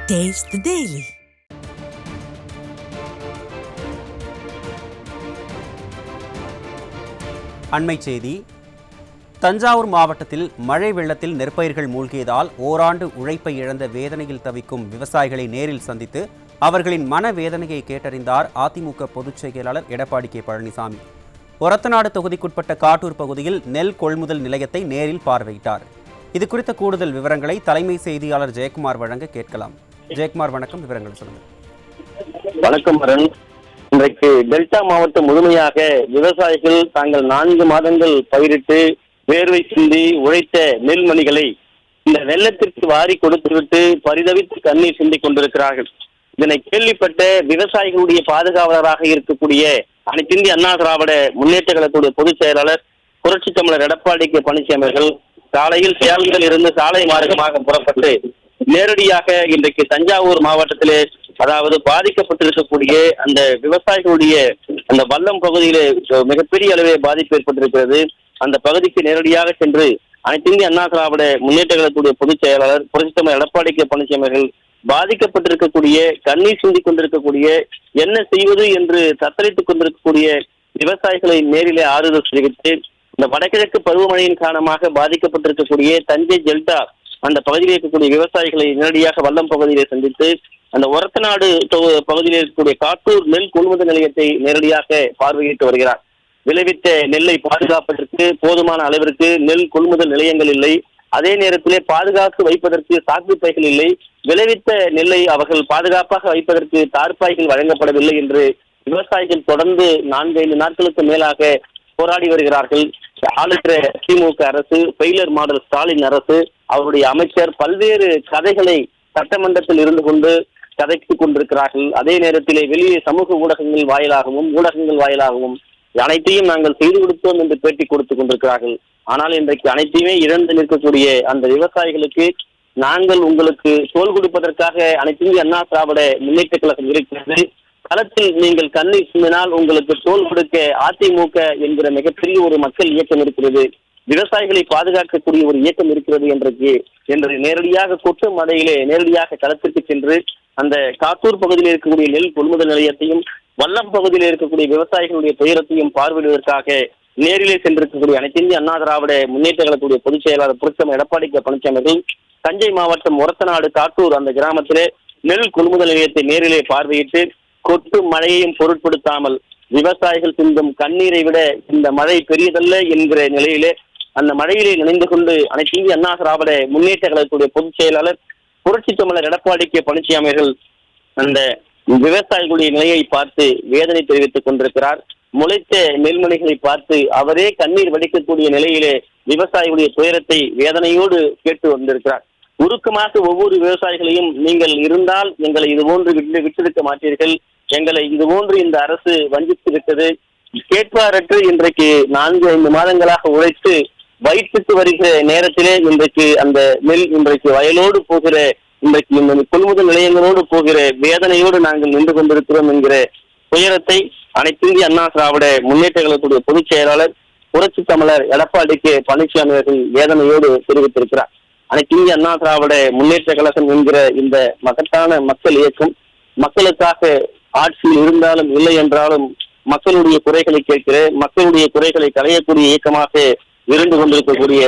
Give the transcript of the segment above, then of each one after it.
Taste the Daily. அண்மை செய்தி. தஞ்சாவூர் மாவட்டத்தில் மழை வெள்ளத்தில் நெற்பயிர்கள் மூழ்கியதால் ஓராண்டு உழைப்பை இழந்த வேதனையில் தவிக்கும் விவசாயிகளை நேரில் சந்தித்து அவர்களின் மனவேதனையை கேட்டறிந்தார் அதிமுக பொதுச் செயலாளர் எடப்பாடி கே பழனிசாமி. ஒரத்தநாடு தொகுதிக்குட்பட்ட காட்டூர் பகுதியில் நெல் கொள்முதல் நிலையத்தை நேரில் பார்வையிட்டார். இது குறித்த கூடுதல் விவரங்களை தலைமை செய்தியாளர் ஜெயக்குமார் வழங்க கேட்கலாம். ஜெயக்குமார், வணக்கம். விவரங்கள் சொல்லுங்கள். வணக்கம் அருண். இன்றைக்கு டெல்டா மாவட்டம் முழுமையாக விவசாயிகள் தாங்கள் 4 மாதங்கள் பயிரிட்டு வேர்வை சிந்தி உழைத்த நெல்மணிகளை இந்த வெள்ளத்திற்கு வாரி கொடுத்துவிட்டு பரிதவித்து கண்ணீர் சிந்திக் கொண்டிருக்கிறார்கள். இதனை கேள்விப்பட்ட விவசாயிகளுடைய பாதுகாவலராக இருக்கக்கூடிய அனைத்து இந்திய அண்ணா திராவிட முன்னேற்ற கழகத்துடைய பொதுச் செயலாளர் புரட்சி தமிழர் எடப்பாடி கே பழனிசாமி அவர்கள் காலையில் சேலத்தில் இருந்து சாலை மார்க்கமாக புறப்பட்டு நேரடியாக இன்றைக்கு தஞ்சாவூர் மாவட்டத்திலே, அதாவது பாதிக்கப்பட்டிருக்கக்கூடிய அந்த விவசாயிகளுடைய அந்த வல்லம் பகுதியிலே மிகப்பெரிய அளவே பாதிப்பு ஏற்பட்டிருக்கிறது. அந்த பகுதிக்கு நேரடியாக சென்று அனைத்து இந்திய அண்ணா திராவிட முன்னேற்ற கழகத்துடைய பொதுச் செயலாளர் புரட்சி தமிழர் எடப்பாடி கே பழனிசாமி அவர்கள் பாதிக்கப்பட்டிருக்கக்கூடிய, கண்ணீர் சிந்திக் கொண்டிருக்கக்கூடிய, என்ன செய்வது என்று தத்தளித்துக் கொண்டிருக்கக்கூடிய விவசாயிகளை நேரிலே ஆறுதல் தெரிவித்து இந்த வடகிழக்கு பருவமழையின் காரணமாக பாதிக்கப்பட்டிருக்கக்கூடிய தஞ்சை டெல்டா அந்த பகுதியில் இருக்கக்கூடிய விவசாயிகளை நேரடியாக வல்லம் பகுதியிலே சந்தித்து அந்த ஒரத்தநாடு பகுதியில் இருக்கக்கூடிய காட்டூர் நெல் கொள்முதல் நிலையத்தை நேரடியாக பார்வையிட்டு வருகிறார். விளைவித்த நெல்லை பாதுகாப்பதற்கு போதுமான அளவிற்கு நெல் கொள்முதல் நிலையங்கள் இல்லை. அதே நேரத்திலே பாதுகாத்து வைப்பதற்கு சாக்கு பைகள் இல்லை. விளைவித்த நெல்லை அவர்கள் பாதுகாப்பாக வைப்பதற்கு தார்பாய்கள் வழங்கப்படவில்லை என்று விவசாயிகள் தொடர்ந்து 4-5 நாட்களுக்கு மேலாக போராடி வருகிறார்கள். ஆளுகிற திமுக அரசு, ஃபெயிலர் மாடல் ஸ்டாலின் அரசு, அவருடைய அமைச்சர் பல்வேறு கதைகளை சட்டமன்றத்தில் இருந்து கொண்டு கதைத்துக் கொண்டிருக்கிறார்கள். அதே நேரத்திலே வெளியே சமூக ஊடகங்கள் வாயிலாகவும் அனைத்தையும் நாங்கள் செய்து கொடுத்தோம் என்று பேட்டி கொடுத்துக் கொண்டிருக்கிறார்கள். ஆனால் இன்றைக்கு அனைத்தையுமே இழந்து நிற்கக்கூடிய அந்த விவசாயிகளுக்கு நாங்கள் உங்களுக்கு தோள் கொடுப்பதற்காக அனைத்து இந்திய அண்ணா திராவிட முன்னேற்ற கழகம் இருக்கிறது. களத்தில் நீங்கள் கண்ணீர் சிந்தினால் உங்களுக்கு தோள் கொடுக்க அதிமுக என்கிற மிகப்பெரிய ஒரு மக்கள் இயக்கம் இருக்கிறது, விவசாயிகளை பாதுகாக்கக்கூடிய ஒரு இயக்கம் இருக்கிறது என்று நேரடியாக கொட்டு மடையிலே நேரடியாக களத்திற்கு சென்று அந்த காட்டூர் பகுதியில் இருக்கக்கூடிய நெல் கொள்முதல் நிலையத்தையும் வல்லம் பகுதியில் இருக்கக்கூடிய விவசாயிகளுடைய துயரத்தையும் பார்வையிடுவதற்காக நேரிலே சென்றிருக்கக்கூடிய அனைத்து இந்திய அண்ணா திராவிட முன்னேற்ற கழகத்துடைய பொதுச் செயலாளர் புரட்சி எடப்பாடி கே பழனிசாமி அவர்கள் தஞ்சை மாவட்டம் ஒரத்தநாடு காட்டூர் அந்த கிராமத்திலே நெல் கொள்முதல் நிலையத்தை நேரிலே பார்வையிட்டு கொட்டு மழையையும் பொருட்படுத்தாமல் விவசாயிகள் சிந்தும் கண்ணீரை விட இந்த மழை பெரியதல்ல என்கிற நிலையிலே அந்த மழையிலே நினைந்து கொண்டு அனைத்து இந்திய அண்ணா திராவிட முன்னேற்ற கழகத்துடைய பொதுச் செயலாளர் புரட்சி தமிழர் எடப்பாடி கே பழனிசாமி அவர்கள் அந்த விவசாயிகளுடைய நிலையை பார்த்து வேதனை தெரிவித்துக் கொண்டிருக்கிறார். முளைத்த நெல்மணிகளை பார்த்து அவரே கண்ணீர் வடிக்கக்கூடிய நிலையிலே விவசாயிகளுடைய துயரத்தை வேதனையோடு கேட்டு வந்திருக்கிறார். உருக்கமாக ஒவ்வொரு விவசாயிகளையும் நீங்கள் இருந்தால் எங்களை இதுபோன்று விட்டிருக்க மாட்டீர்கள், எங்களை இதுபோன்று இந்த அரசு வஞ்சித்து விட்டது, கேட்பாரற்று இன்றைக்கு 4-5 மாதங்களாக உழைத்து வயிற்றுக்கு வருகிற நேரத்திலே இன்றைக்கு அந்த நெல் இன்றைக்கு வயலோடு போகிற, இன்றைக்கு இந்த கொள்முதல் நிலையங்களோடு போகிற வேதனையோடு நாங்கள் நின்று கொண்டிருக்கிறோம் என்கிற துயரத்தை அனைத்து இந்திய அண்ணா திராவிட முன்னேற்ற கழகத்துடைய பொதுச் செயலாளர் புரட்சி தமிழர் எடப்பாடி கே பழனிசாமி அவர்கள் வேதனையோடு தெரிவித்திருக்கிறார். அனைத்து இந்திய அண்ணா திராவிட முன்னேற்ற கழகம் என்கிற இந்த மகத்தான மக்கள் இயக்கம் மக்களுக்காக ஆட்சியில் இருந்தாலும் இல்லை என்றாலும் மக்களுடைய குறைகளை கேட்கிற, மக்களுடைய குறைகளை களையக்கூடிய இயக்கமாக இருந்து கொண்டிருக்கக்கூடிய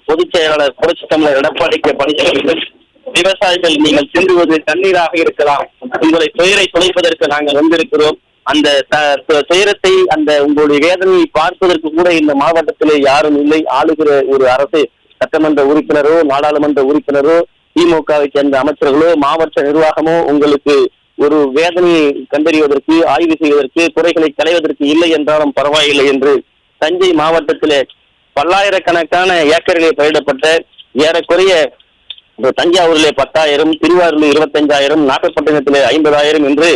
பொதுச் செயலாளர் புரட்சி தமிழர் எடப்பாடி கே பழனிசாமி விவசாயிகள் நீங்கள் சிந்துவது கண்ணீராக இருக்கலாம், உங்களை துயரை துளைப்பதற்கு நாங்கள் வந்திருக்கிறோம், அந்த துயரத்தை அந்த உங்களுடைய வேதனையை பார்ப்பதற்கு கூட இந்த மாவட்டத்திலே யாரும் இல்லை. ஆளுகிற ஒரு அரசு, சட்டமன்ற உறுப்பினரோ நாடாளுமன்ற உறுப்பினரோ திமுகவை சேர்ந்த அமைச்சர்களோ மாவட்ட நிர்வாகமோ உங்களுக்கு ஒரு வேதனையை கண்டறிவதற்கு, ஆய்வு செய்வதற்கு, குறைகளை களைவதற்கு இல்லை என்றாலும் பரவாயில்லை என்று தஞ்சை மாவட்டத்திலே பல்லாயிரக்கணக்கான ஏக்கர்களை பயிரிடப்பட்ட ஏறக்குறைய தஞ்சாவூரிலே 10,000, திருவாரூரில் 25,000, நாகப்பட்டினத்திலே 50,000 என்று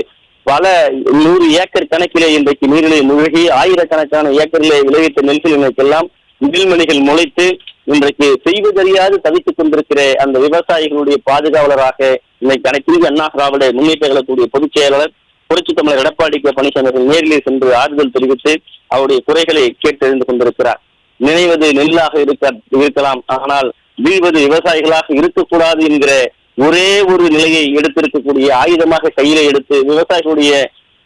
பல 100 ஏக்கர் கணக்கிலே இன்றைக்கு நீரிலே மூழ்கி ஆயிரக்கணக்கான ஏக்கரிலே விளைவித்த நெல்களுக்கெல்லாம் நெல்மணிகள் முளைத்து இன்றைக்கு செய்வதறியாது தவித்துக் கொண்டிருக்கிற அந்த விவசாயிகளுடைய பாதுகாவலராக இன்னைக்கு அனைத்து இந்திய அண்ணா திராவிட முன்னேற்ற கழகத்துடைய பொதுச் செயலாளர் புரட்சி தமிழர் எடப்பாடி கே பழனிசாமி அவர்கள் நேரிலே சென்று ஆறுதல் தெரிவித்து அவருடைய குறைகளை கேட்டறிந்து கொண்டிருக்கிறார். நினைவது நெல்லாக இருக்கலாம், ஆனால் வீழ்வது விவசாயிகளாக இருக்கக்கூடாது என்கிற ஒரே ஒரு நிலையை எடுத்திருக்கக்கூடிய ஆயுதமாக கையில எடுத்து விவசாயிகளுடைய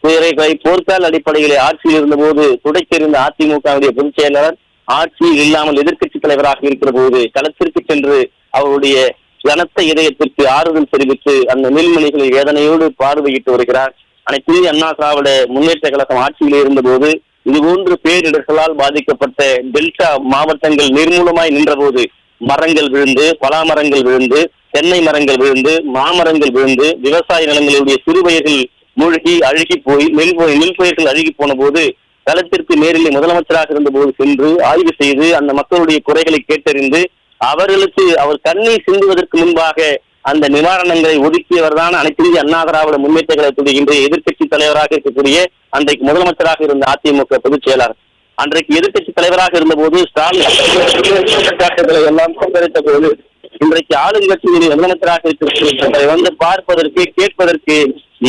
துயரை போர்க்கால அடிப்படையிலே ஆட்சியில் இருந்தபோது துடைத்திருந்த அதிமுகவுடைய பொதுச் செயலாளர் ஆட்சியில் இல்லாமல் எதிர்க்கட்சி தலைவராக இருக்கிற போது களத்திற்கு சென்று அவருடைய கனத்த இதயத்திற்கு ஆறுதல் தெரிவித்து அந்த நெல்மணிகளை வேதனையோடு பார்வையிட்டு வருகிறார். அனைத்து இந்திய அண்ணா திராவிட முன்னேற்ற கழகம் ஆட்சியிலே இருந்தபோது இதுபோன்று பேரிடர்களால் பாதிக்கப்பட்ட டெல்டா மாவட்டங்கள் நிர்மூலமாய் நின்றபோது மரங்கள் விழுந்து, பலாமரங்கள் விழுந்து, தென்னை மரங்கள் விழுந்து, மாமரங்கள் விழுந்து, விவசாய நிலங்களுடைய சிறுபயிர்கள் மூழ்கி அழுகி போய் நெல் பயிர்கள் அழுகி போன போது களத்திற்கு நேரிலே முதலமைச்சராக இருந்தபோது சென்று ஆய்வு செய்து அந்த மக்களுடைய குறைகளை கேட்டறிந்து அவர்களுக்கு அவர் கண்ணீர் சிந்துவதற்கு முன்பாக அந்த நிவாரணங்களை ஒதுக்கியவர் தான் அனைத்து இந்திய அண்ணா திராவிட முன்னேற்ற கழகத்துடைய இன்றைய எதிர்க்கட்சி தலைவராக இருக்கக்கூடிய அன்றைக்கு முதலமைச்சராக இருந்த அதிமுக பொதுச் செயலாளர். அன்றைக்கு எதிர்க்கட்சி தலைவராக இருந்த போது ஸ்டாலின் எல்லாம் கொந்தளித்த போது இன்றைக்கு ஆளுங்கட்சியுடைய முதலமைச்சராக இருக்கிற வந்து பார்ப்பதற்கு கேட்பதற்கு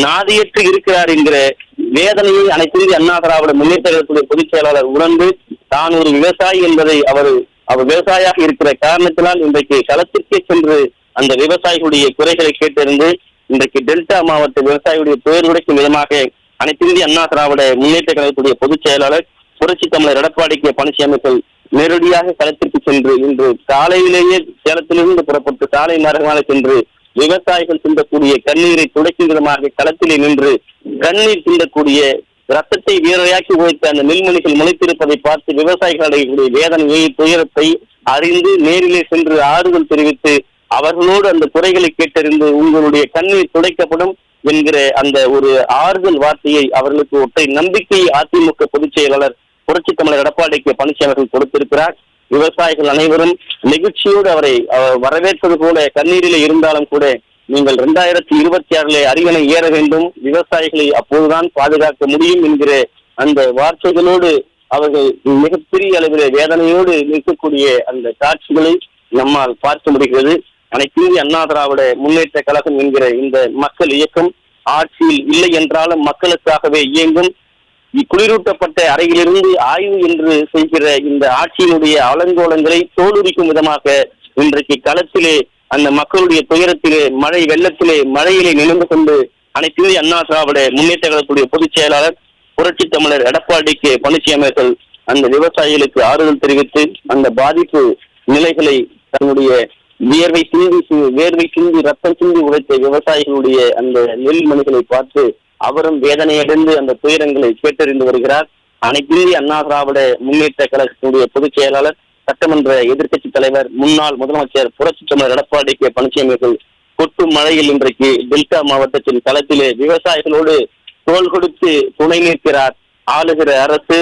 நாதியற்று இருக்கிறார் என்கிற வேதனையை அனைத்து இந்திய அண்ணா திராவிட முன்னேற்ற கழகத்துடைய பொதுச் செயலாளர் உணர்ந்து தான் ஒரு விவசாயி என்பதை அவர் விவசாயியாக இருக்கிற காரணத்தினால் இன்றைக்கு களத்திற்கே சென்று அந்த விவசாயிகளுடைய குறைகளை கேட்டறிந்து இன்றைக்கு டெல்டா மாவட்ட விவசாயிகளுடைய பெயர் உடைக்கும் விதமாக அனைத்து இந்திய அண்ணா திராவிட முன்னேற்ற கழகத்துடைய பொதுச் செயலாளர் புரட்சி தமிழர் எடப்பாடி கே பழனிசாமி நேரடியாக களத்திற்கு சென்று இன்று காலையிலேயே சேலத்திலிருந்து புறப்பட்டு சாலை மார்க்கமாக சென்று விவசாயிகள் சிந்தக்கூடிய கண்ணீரை துடைக்கும் விதமாக களத்திலே நின்று கண்ணீர் சிந்தக்கூடிய ரத்தத்தை வீரரையாக்கி உழைத்த அந்த நெல்மணிகள் முளைத்திருப்பதை பார்த்து விவசாயிகள் அடையக்கூடிய வேதனையை துயரத்தை அறிந்து நேரிலே சென்று ஆறுதல் தெரிவித்து அவர்களோடு அந்த குறைகளை கேட்டறிந்து உங்களுடைய கண்ணீர் துடைக்கப்படும் என்கிற அந்த ஒரு ஆறுதல் வார்த்தையை அவர்களுக்கு ஒற்றை நம்பிக்கையை அதிமுக பொதுச் செயலாளர் புரட்சி தமிழர் எடப்பாடி கே பழனிசாமி அவர்கள் கொடுத்திருக்கிறார். விவசாயிகள் அனைவரும் நெகிழ்ச்சியோடு அவரை வரவேற்பது போல கண்ணீரிலே இருந்தாலும் கூட நீங்கள் 2026 அரியணை ஏற வேண்டும், விவசாயிகளை அப்போதுதான் பாதுகாக்க முடியும் என்கிற அந்த வார்த்தைகளோடு அவர்கள் மிகப்பெரிய அளவில் வேதனையோடு நிற்கக்கூடிய அந்த காட்சிகளை நம்மால் பார்க்க முடிகிறது. அனைத்து இந்திய அண்ணா திராவிட முன்னேற்ற கழகம் என்கிற இந்த மக்கள் இயக்கம் ஆட்சியில் இல்லை என்றாலும் மக்களுக்காகவே இயங்கும். குளிரூட்டப்பட்ட அறையிலிருந்து ஆய்வு என்று செய்கிற இந்த ஆட்சியினுடைய அலங்கோலங்களை தோலுரிக்கும் விதமாக இன்றைக்கு களத்திலே அந்த மக்களுடைய துயரத்திலே மழை வெள்ளத்திலே மழையிலே நினைந்து கொண்டு அனைத்து இந்திய அண்ணா திராவிட முன்னேற்ற கழகத்துடைய பொதுச் செயலாளர் புரட்சி தமிழர் எடப்பாடி கே பழனிசாமி அவர்கள் அந்த விவசாயிகளுக்கு ஆறுதல் தெரிவித்து அந்த பாதிப்பு நிலைகளை தன்னுடைய வேர்வை சிந்தி ரத்தம் சிந்தி உழைத்த விவசாயிகளுடைய அந்த நெல்மணிகளை பார்த்து அவரும் வேதனையடைந்து அந்த துயரங்களை கேட்டறிந்து வருகிறார். அனைத்து இந்திய அண்ணா திராவிட முன்னேற்ற கழகத்தினுடைய பொதுச் செயலாளர் சட்டமன்ற எதிர்க்கட்சி தலைவர் முன்னாள் முதலமைச்சர் புரட்சி தமிழர் எடப்பாடி கே பழனிசாமி அவர்கள் கொட்டும் மழையில் இன்றைக்கு டெல்டா மாவட்டத்தின் களத்திலே விவசாயிகளோடு தோள் கொடுத்து துணை நிற்கிறார். ஆளுகிற அரசு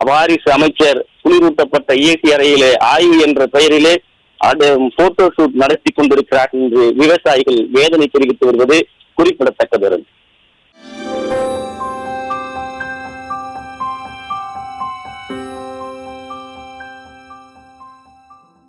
வாரிசு அமைச்சர் குளிரூட்டப்பட்ட ஏசி அறையிலே ஆய்வு என்ற பெயரிலே போட்டோ ஷூட் நடத்தி கொண்டிருக்கிறார் என்று விவசாயிகள் வேதனை தெரிவித்து வருவது குறிப்பிடத்தக்கது.